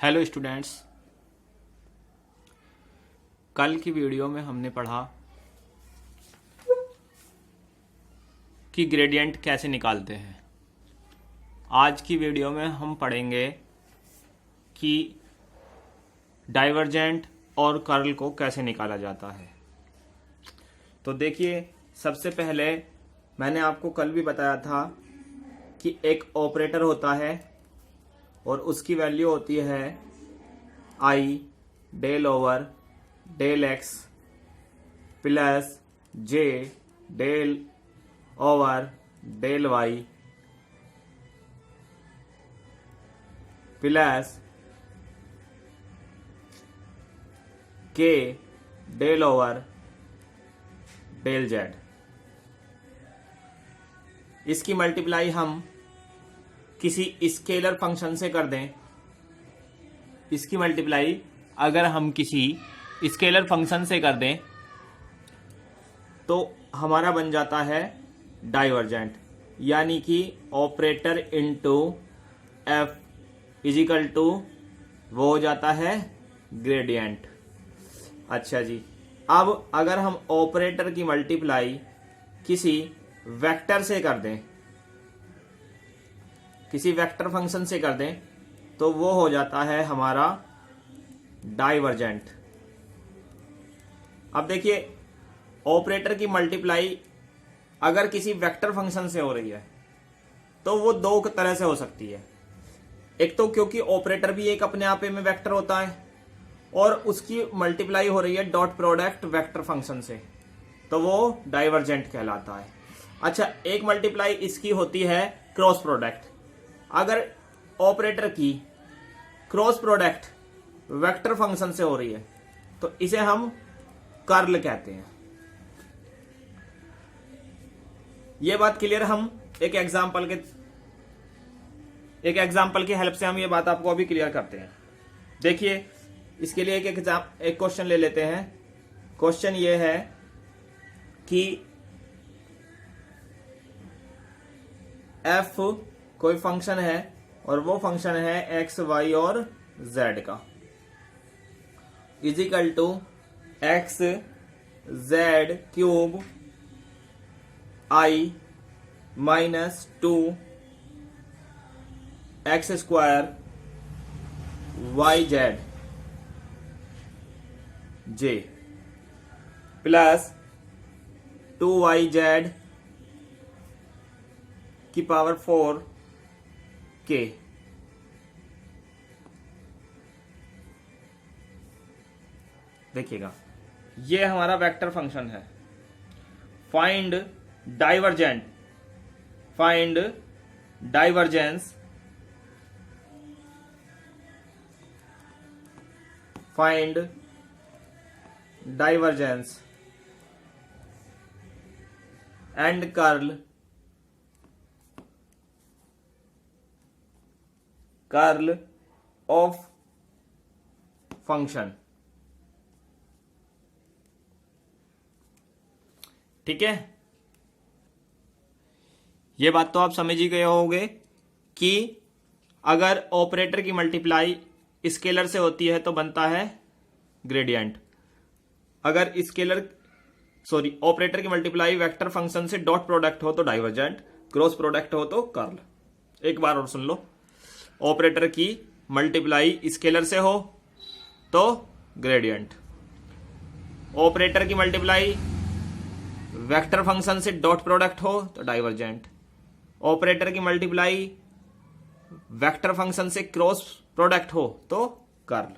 Hello students. कल की video में हमने पढ़ा कि ग्रेडियंट कैसे निकालते हैं। आज की वीडियो में हम पढ़ेंगे कि डाइवर्जेंट और कर्ल को कैसे निकाला जाता है। तो देखिए, सबसे पहले मैंने आपको कल भी बताया था कि एक ऑपरेटर होता है और उसकी वैल्यू होती है I del over del X plus J del over del Y plus K del over del Z. इसकी मल्टीप्लाई हम किसी स्केलर फंक्शन से कर दें। इसकी मल्टीप्लाई अगर हम किसी स्केलर फंक्शन से कर दें तो हमारा बन जाता है डाइवर्जेंट, यानी कि operator into F equal to वो हो जाता है ग्रेडियंट। अच्छा जी, अब अगर हम ऑपरेटर की मल्टीप्लाई किसी वेक्टर से कर दें, किसी वेक्टर फंक्शन से कर दें तो वो हो जाता है हमारा डाइवर्जेंट। अब देखिए, ऑपरेटर की मल्टीप्लाई अगर किसी वेक्टर फंक्शन से हो रही है तो वो दो तरह से हो सकती है। एक तो क्योंकि ऑपरेटर भी एक अपने आप में वेक्टर होता है और उसकी मल्टीप्लाई हो रही है डॉट प्रोडक्ट वेक्टर फंक्शन से, तो वो डाइवर्जेंट कहलाता है। अच्छा, एक मल्टीप्लाई इसकी होती है क्रॉस प्रोडक्ट। अगर ऑपरेटर की क्रॉस प्रोडक्ट वेक्टर फंक्शन से हो रही है तो इसे हम कर्ल कहते हैं। यह बात क्लियर? हम एक एग्जांपल की हेल्प से हम ये बात आपको अभी क्लियर करते हैं। देखिए, इसके लिए एक क्वेश्चन ले लेते हैं। क्वेश्चन ये है कि एफ कोई फंक्शन है और वो फंक्शन है एक्स वाई और जेड का, equal to X Z cube I minus 2 X square Y Z J plus 2y Z की पावर 4 के। देखिएगा, ये हमारा वेक्टर फंक्शन है। Find divergent, find divergence, find divergence and curl, curl of function. ठीक है, ये बात तो आप समझ ही गए होंगे कि अगर ऑपरेटर की मल्टीप्लाई स्केलर से होती है तो बनता है ग्रेडियंट। अगर ऑपरेटर की मल्टीप्लाई वेक्टर फंक्शन से डॉट प्रोडक्ट हो तो डाइवर्जेंट, क्रॉस प्रोडक्ट हो तो कर्ल। एक बार और सुन लो, ऑपरेटर की मल्टीप्लाई स्केलर से हो तो ग्रेडियंट, ऑपरेटर की मल्टीप्लाई वेक्टर फंक्शन से डॉट प्रोडक्ट हो तो डाइवर्जेंट, ऑपरेटर की मल्टीप्लाई वेक्टर फंक्शन से क्रॉस प्रोडक्ट हो तो कर्ल।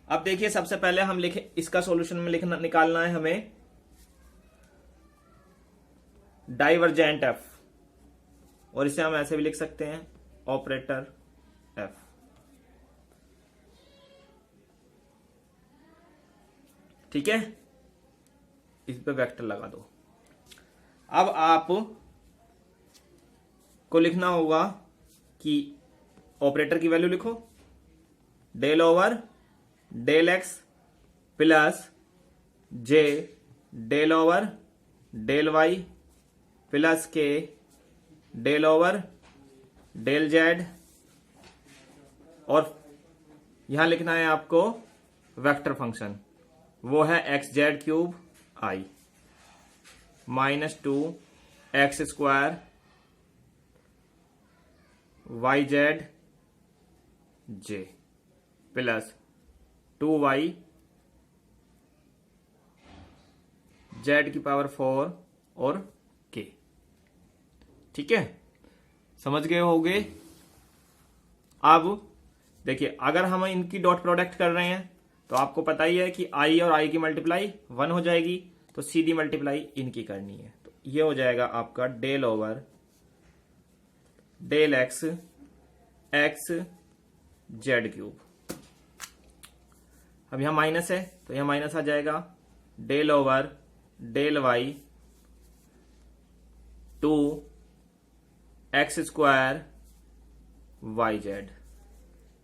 अब देखिए, सबसे पहले हम लिखे, इसका सॉल्यूशन में निकालना है हमें डाइवर्जेंट एफ, और इसे हम ऐसे भी लिख सकते हैं ऑपरेटर एफ। ठीक है, इस पे वेक्टर लगा दो। अब आप को लिखना होगा कि ऑपरेटर की वैल्यू लिखो del over del X plus J del over del Y plus K del over del Z और यहां लिखना है आपको वेक्टर फंक्शन, वो है X Z cube I -2 X square Y Z J plus 2y Z की power 4 और k। ठीक है, समझ गए होगे। अब देखिए, अगर हम इनकी डॉट प्रोडक्ट कर रहे हैं तो आपको पता ही है कि i और i की मल्टीप्लाई 1 हो जाएगी, तो सीधी मल्टीप्लाई इनकी करनी है। तो ये हो जाएगा आपका del over del X X Z cube. अब यहां माइनस है तो यहां माइनस आ जाएगा, del over del Y 2 X square Y Z.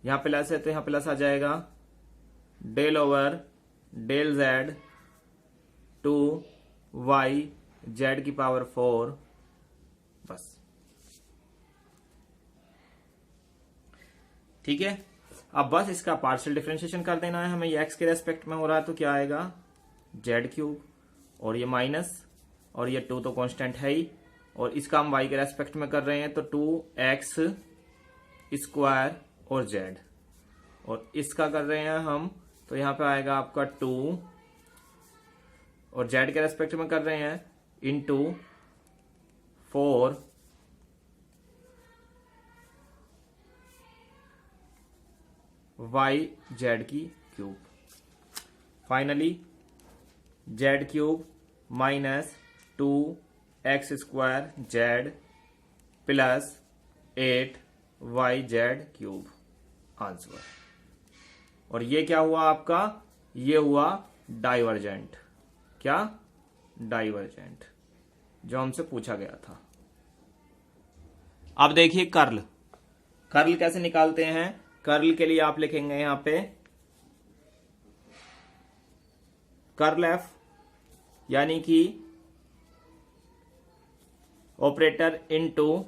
यहां प्लस है तो यहां प्लस आ जाएगा, del over del Z 2 Y Z की पावर 4। बस ठीक है। अब बस इसका पार्शियल डिफरेंशिएशन कर देना है हमें। ये एक्स के रेस्पेक्ट में हो रहा है तो क्या आएगा, जेड क्यूब, और ये माइनस, और ये 2 तो कांस्टेंट है ही, और इसका हम वाई के रेस्पेक्ट में कर रहे हैं तो 2x स्क्वायर और जेड, और इसका कर रहे हैं हम तो यहां पे आएगा आपका 2, और जेड के रेस्पेक्ट में कर रहे हैं इंटू 4 वाई जेड की cube. Finally Z cube minus 2x square Z plus 8 Y Z cube answer. और ये क्या हुआ आपका, ये हुआ डाइवर्जेंट। क्या, डाइवर्जेंट, जो हमसे पूछा गया था। अब देखिए कर्ल, कर्ल कैसे निकालते हैं। कर्ल के लिए आप लिखेंगे यहां पे कर्ल एफ, यानी कि ऑपरेटर इनटू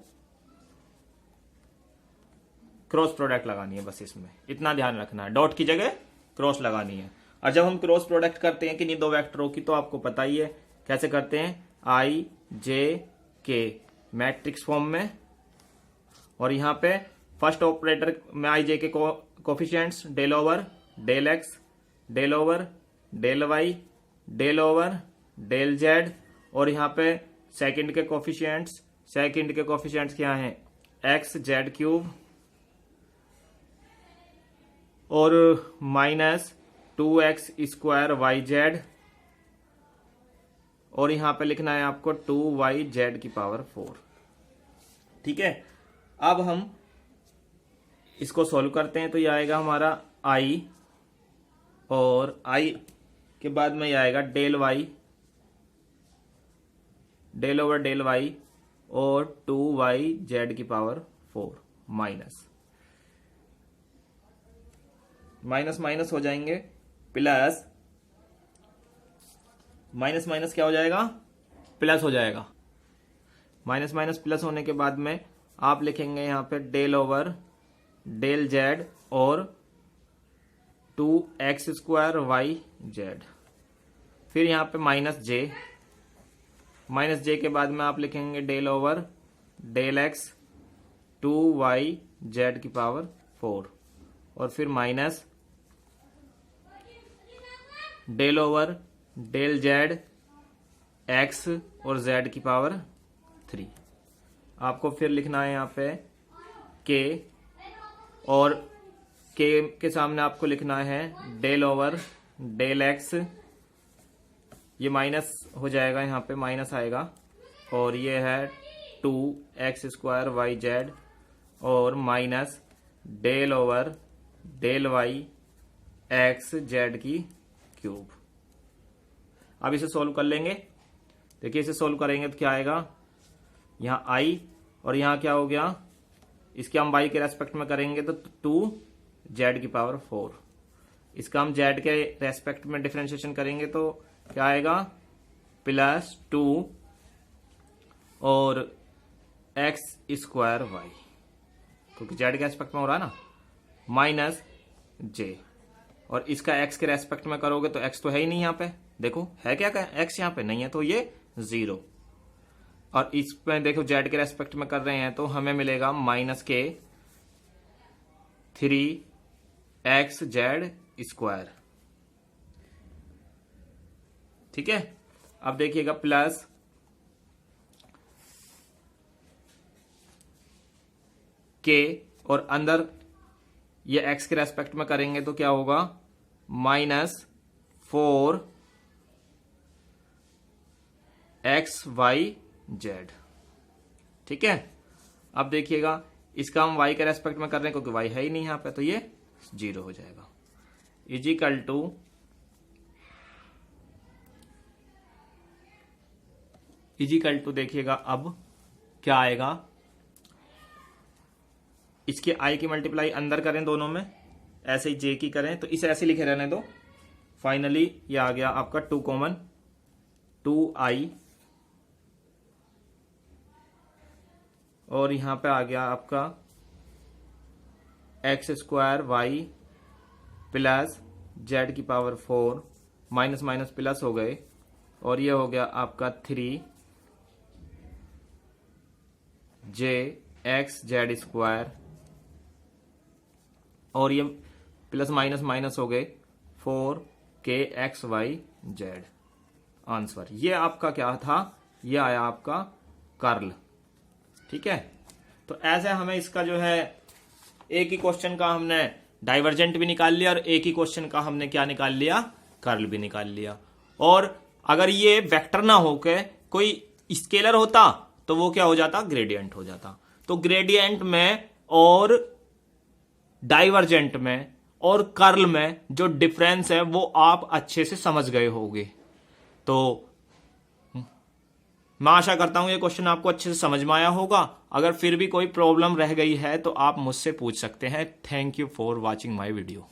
क्रॉस प्रोडक्ट लगानी है। बस इसमें इतना ध्यान रखना है, डॉट की जगह क्रॉस लगानी है। और जब हम क्रॉस प्रोडक्ट करते हैं किन्हीं दो वेक्टरों की तो आपको पता ही है कैसे करते हैं, आई जे के मैट्रिक्स फॉर्म में, और यहां पे फर्स्ट ऑपरेटर में I J K coefficients del over del X del over del Y del over del Z, और यहां पे सेकंड के कोफिशिएंट्स क्या हैं, एक्स जेड क्यूब और minus 2x square Y Z, और यहां पे लिखना है आपको 2y जेड की पावर 4। ठीक है, अब हम इसको सॉल्व करते हैं तो ये आएगा हमारा i, और i के बाद में ये आएगा del Y del over del Y और 2y जेड की पावर 4 माइनस माइनस माइनस हो जाएंगे, प्लस माइनस माइनस क्या हो जाएगा, प्लस हो जाएगा। माइनस माइनस प्लस होने के बाद में आप लिखेंगे यहां पे डेल ओवर डेल जेड और 2x स्क्वायर वाई जेड, फिर यहां पे माइनस जे के बाद में आप लिखेंगे del over del X 2y Z की पावर 4, और फिर minus del over del Z X और जेड की पावर 3। आपको फिर लिखना है यहाँ पे के, और के सामने आपको लिखना है डेल ओवर डेल एक्स, ये माइनस हो जाएगा, यहाँ पे माइनस आएगा, और ये है 2x स्क्वायर वाई जेड और minus del over del Y X Z की क्यूब। अब इसे सोल्व कर लेंगे। देखिए इसे सोल्व करेंगे तो क्या आएगा, यहाँ i और यहाँ क्या हो गया, इसके हम y के रेस्पेक्ट में करेंगे तो 2 जेड की पावर 4, इसका हम जेड के रेस्पेक्ट में डिफरेंशिएशन करेंगे तो क्या आएगा, प्लस 2 और x स्क्वायर वाई, क्योंकि जेड के रेस्पेक्ट में हो रहा है ना, माइनस जे, और इसका एक्स के रेस्पेक्ट में करोगे तो एक्स तो है ही नहीं यहाँ पे, देखो है क्या एक्स यहाँ पे नहीं है तो ये 0, और इसमें देखो जेड के रेस्पेक्ट में कर रहे हैं तो हमें मिलेगा माइनस के 3x जेड स्क्वायर। ठीक है, अब देखिएगा प्लस के, और अंदर ये x के रेस्पेक्ट में करेंगे तो क्या होगा माइनस 4xyz। ठीक है, अब देखिएगा इसका हम y के रेस्पेक्ट में कर रहे हैं क्योंकि y है ही नहीं यहां पे तो ये 0 हो जाएगा। इजिकल टू देखिएगा अब क्या आएगा, इसके i की मल्टीप्लाई अंदर करें दोनों में, ऐसे ही j की करें तो इसे ऐसे लिखे रहने दो। फाइनली ये आ गया आपका 2 कॉमन 2i, और यहां पे आ गया आपका x square y plus Z की पावर 4, माइनस माइनस प्लस हो गए, और ये हो गया आपका 3jx जेड स्क्वायर, और ये प्लस माइनस माइनस हो गए 4kxyz। आंसर ये आपका क्या था, ये आया आपका कर्ल। ठीक है, तो ऐसे हमें इसका जो है एक ही क्वेश्चन का हमने डाइवर्जेंट भी निकाल लिया और एक ही क्वेश्चन का हमने क्या निकाल लिया, कर्ल भी निकाल लिया। और अगर ये वेक्टर ना होके कोई स्केलर होता तो वो क्या हो जाता, ग्रेडियंट हो जाता। तो ग्रेडियंट में और डाइवर्जेंट में और कर्ल में जो डिफरेंस है वो आप अच्छे से समझ गए होंगे। तो मैं आशा करता हूं ये क्वेश्चन आपको अच्छे से समझ में आया होगा। अगर फिर भी कोई प्रॉब्लम रह गई है तो आप मुझसे पूछ सकते हैं। Thank you for watching my video.